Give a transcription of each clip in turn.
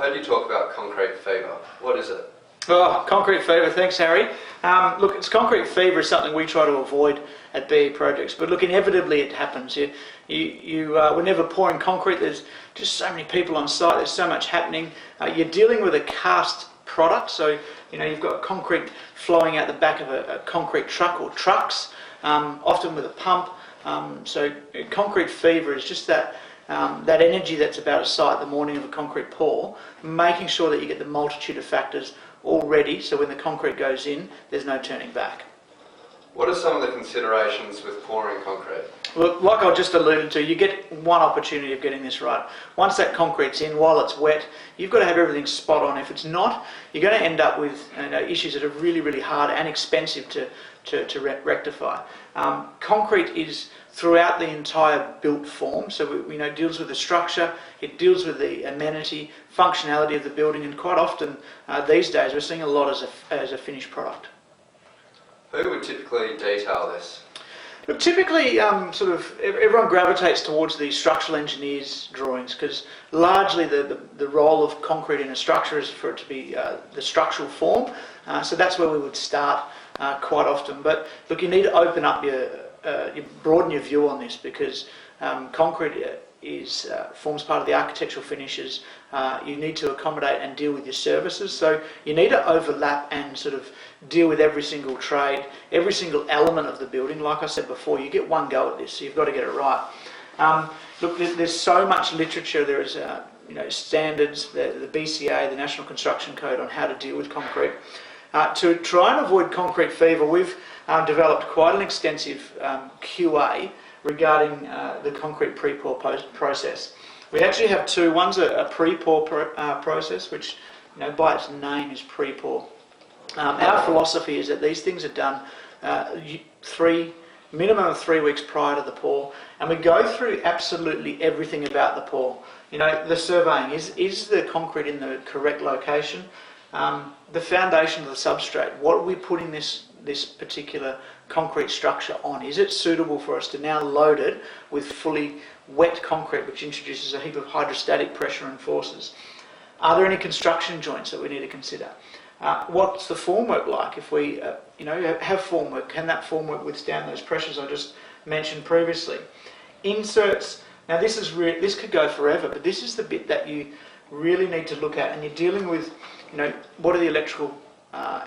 I've heard you talk about concrete fever. What is it? Oh, concrete fever. Thanks, Harry. Look, concrete fever is something we try to avoid at BE projects, but look, inevitably it happens. We're never pouring concrete. There's just so many people on site. There's so much happening. You're dealing with a cast product, so you've got concrete flowing out the back of a concrete truck or trucks, often with a pump. So concrete fever is just that energy that's about a site the morning of a concrete pour, making sure that you get the multitude of factors all ready, so when the concrete goes in, there's no turning back. What are some of the considerations with pouring concrete? Look, like I just alluded to, you get one opportunity of getting this right. Once that concrete's in, while it's wet, you've got to have everything spot on. If it's not, you're going to end up with issues that are really, really hard and expensive to rectify. Concrete is throughout the entire built form, so it deals with the structure, it deals with the amenity, functionality of the building, and quite often these days we're seeing a lot as a finished product. Who would typically detail this? Look, typically, everyone gravitates towards the structural engineer's drawings, because largely the role of concrete in a structure is for it to be the structural form. So that's where we would start quite often. But look, you need to open up you broaden your view on this, because concrete forms part of the architectural finishes. You need to accommodate and deal with your services, so you need to overlap and sort of deal with every single trade, every single element of the building. Like I said before, you get one go at this, so you've got to get it right. Look, there's so much literature. There is standards, the BCA, the National Construction Code, on how to deal with concrete. To try and avoid concrete fever, we've developed quite an extensive QA regarding the concrete pre-pour process. We actually have two. One's a pre-pour process, which by its name is pre-pour. Our philosophy is that these things are done minimum of 3 weeks prior to the pour, and we go through absolutely everything about the pour. The surveying, is the concrete in the correct location? The foundation of the substrate, what are we putting this particular concrete structure on? Is it suitable for us to now load it with fully wet concrete, which introduces a heap of hydrostatic pressure and forces? Are there any construction joints that we need to consider? What's the formwork like? If we have formwork, can that formwork withstand those pressures I just mentioned previously? Inserts. Now this could go forever, but this is the bit that you really need to look at, and you're dealing with what are the electrical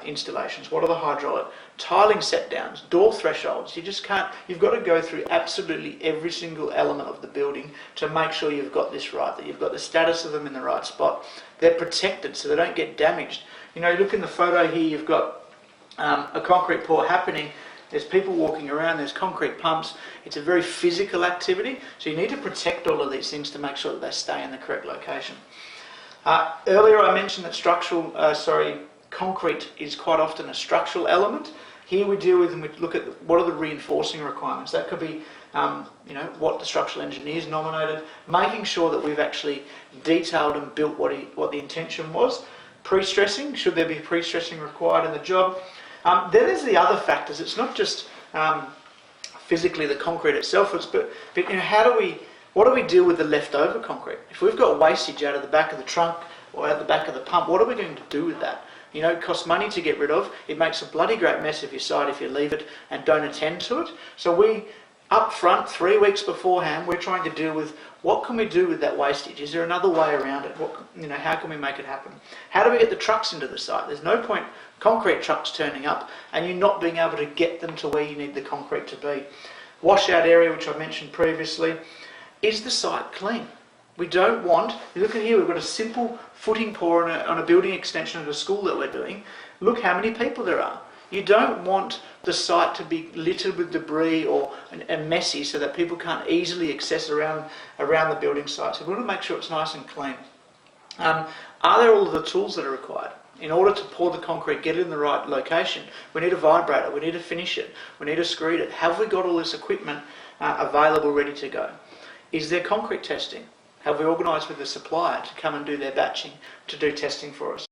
installations, what are the hydraulic, tiling set downs, door thresholds. You've got to go through absolutely every single element of the building to make sure you've got this right, that you've got the status of them in the right spot. They're protected so they don't get damaged. Look in the photo here, you've got a concrete pour happening. There's people walking around, there's concrete pumps. It's a very physical activity, so you need to protect all of these things to make sure that they stay in the correct location. Earlier I mentioned that concrete is quite often a structural element. Here we deal with and we look at what are the reinforcing requirements. That could be what the structural engineers nominated, making sure that we've actually detailed and built what the intention was. Pre-stressing, should there be pre-stressing required in the job? Then there's the other factors. It's not just physically the concrete itself, but what do we deal with the leftover concrete? If we've got wastage out of the back of the trunk or out the back of the pump, what are we going to do with that? It costs money to get rid of. It makes a bloody great mess of your site if you leave it and don't attend to it. So we, up front, 3 weeks beforehand, we're trying to deal with what can we do with that wastage? Is there another way around it? How can we make it happen? How do we get the trucks into the site? There's no point concrete trucks turning up and you not being able to get them to where you need the concrete to be. Washout area, which I mentioned previously. Is the site clean? We don't want, look at here, we've got a simple footing pour on a building extension of a school that we're doing. Look how many people there are. You don't want the site to be littered with debris and messy so that people can't easily access around the building site. So we want to make sure it's nice and clean. Are there all of the tools that are required? In order to pour the concrete, get it in the right location, we need a vibrator, we need to finish it, we need to screed it. Have we got all this equipment available, ready to go? Is there concrete testing? Have we organised with the supplier to come and do their batching, to do testing for us?